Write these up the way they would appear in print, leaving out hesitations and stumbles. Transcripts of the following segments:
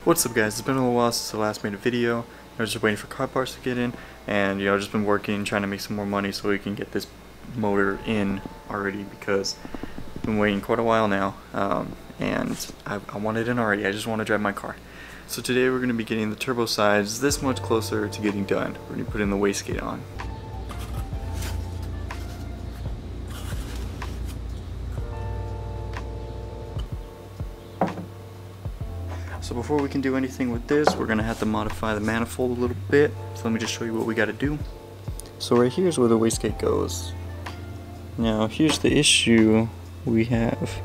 What's up guys, it's been a little while since I last made a video. I was just waiting for car parts to get in, and just been working, trying to make some more money so we can get this motor in already, because I've been waiting quite a while now, and I want it in already. I just want to drive my car. So today we're going to be getting the turbo sides this much closer to getting done. We're going to put in the wastegate on. So before we can do anything with this, we're going to have to modify the manifold a little bit. So let me just show you what we got to do. So right here's where the wastegate goes. Now here's the issue we have.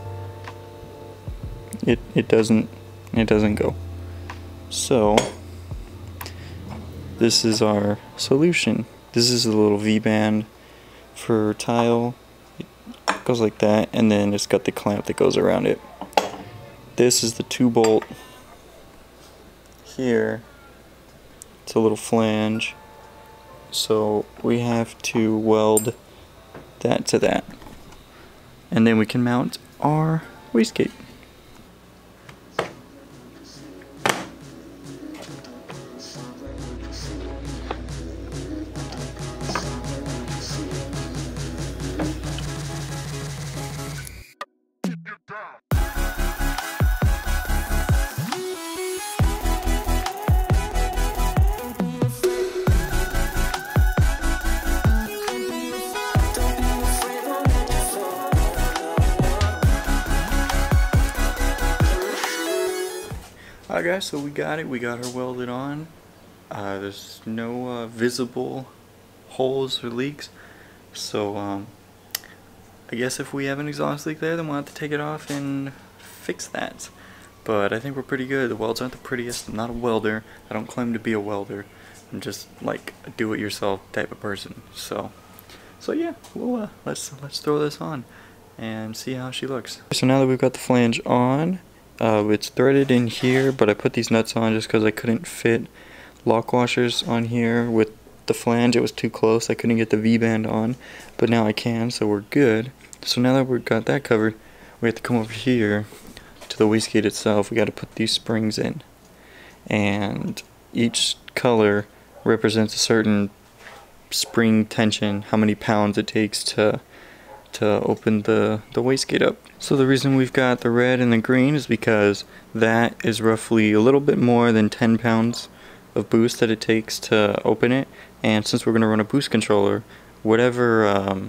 It doesn't go. So this is our solution. This is a little V-band for TiAL. It goes like that, and then it's got the clamp that goes around it. This is the 2-bolt. Here it's a little flange, so we have to weld that to that, and then we can mount our wastegate. Alright guys, so we got it. We got her welded on. There's no visible holes or leaks. So I guess if we have an exhaust leak there, then we'll have to take it off and fix that. But I think we're pretty good. The welds aren't the prettiest. I'm not a welder. I don't claim to be a welder. I'm just like a do-it-yourself type of person. So yeah, we'll let's throw this on and see how she looks. So now that we've got the flange on, it's threaded in here, but I put these nuts on just because I couldn't fit lock washers on here with the flange. It was too close. I couldn't get the V-band on, but now I can, so we're good. So now that we've got that covered, we have to come over here to the wastegate itself. We got to put these springs in, and each color represents a certain spring tension, how many pounds it takes to open the wastegate up. So the reason we've got the red and the green is because that is roughly a little bit more than 10 pounds of boost that it takes to open it, and since we're going to run a boost controller, whatever,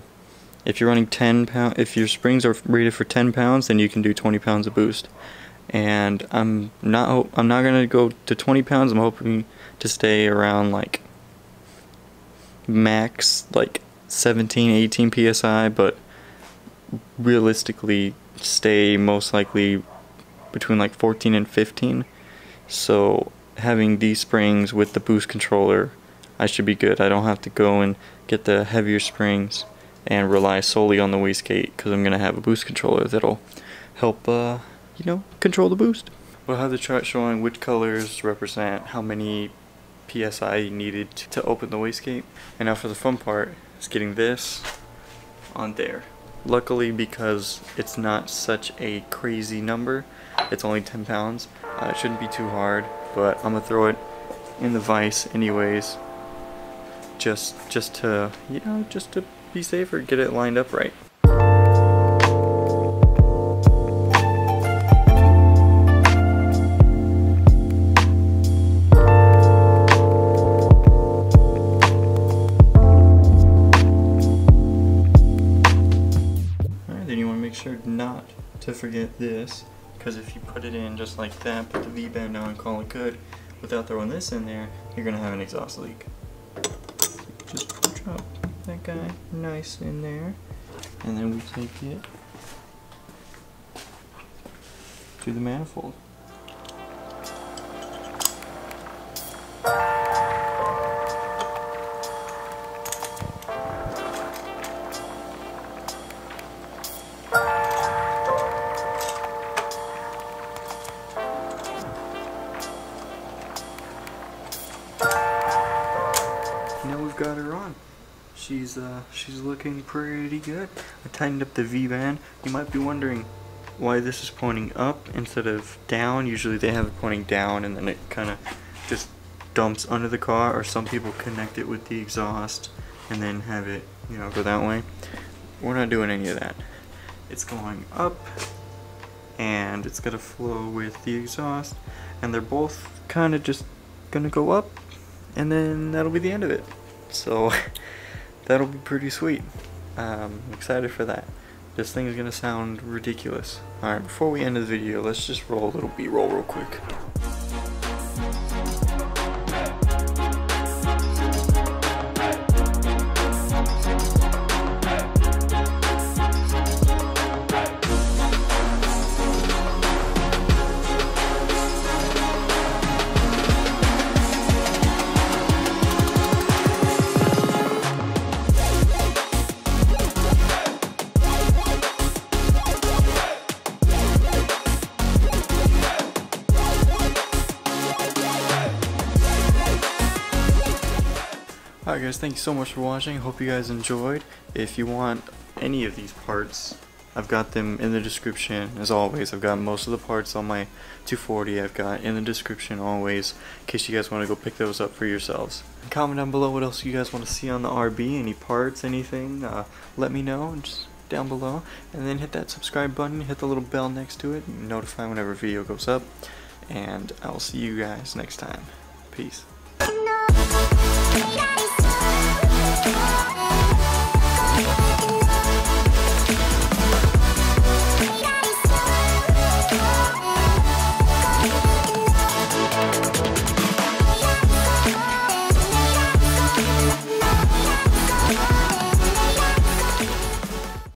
if you're running 10 pounds, if your springs are rated for 10 pounds, then you can do 20 pounds of boost. And I'm not going to go to 20 pounds. I'm hoping to stay around like max like 17, 18 psi, but realistically stay most likely between like 14 and 15. So having these springs with the boost controller, I should be good. I don't have to go and get the heavier springs and rely solely on the wastegate, because I'm going to have a boost controller that'll help control the boost. We'll have the chart showing which colors represent how many psi needed to open the wastegate. And now for the fun part, is getting this on there. Luckily, because it's not such a crazy number, it's only 10 pounds, it shouldn't be too hard, but I'm gonna throw it in the vise anyways, just to be safer, get it lined up right. Make sure not to forget this, because if you put it in just like that, put the V-band on, call it good, without throwing this in there, you're gonna have an exhaust leak. Just drop that guy nice in there, and then we take it to the manifold. got her on. She's looking pretty good. I tightened up the V-band. You might be wondering why this is pointing up instead of down. Usually they have it pointing down and then it kind of just dumps under the car, or some people connect it with the exhaust and then have it, you know, go that way. We're not doing any of that. It's going up and it's gonna flow with the exhaust, and they're both kind of just gonna go up, and then that'll be the end of it. So that'll be pretty sweet. I'm excited for that. This thing is gonna sound ridiculous. Alright, before we end the video, let's just roll a little B-roll real quick. Alright guys, thank you so much for watching. Hope you guys enjoyed. If you want any of these parts, I've got them in the description. As always, I've got most of the parts on my 240. I've got in the description always, in case you guys want to go pick those up for yourselves. Comment down below what else you guys want to see on the RB, any parts, anything. Let me know just down below. And then hit that subscribe button, hit the little bell next to it, and notify whenever a video goes up. And I'll see you guys next time. Peace.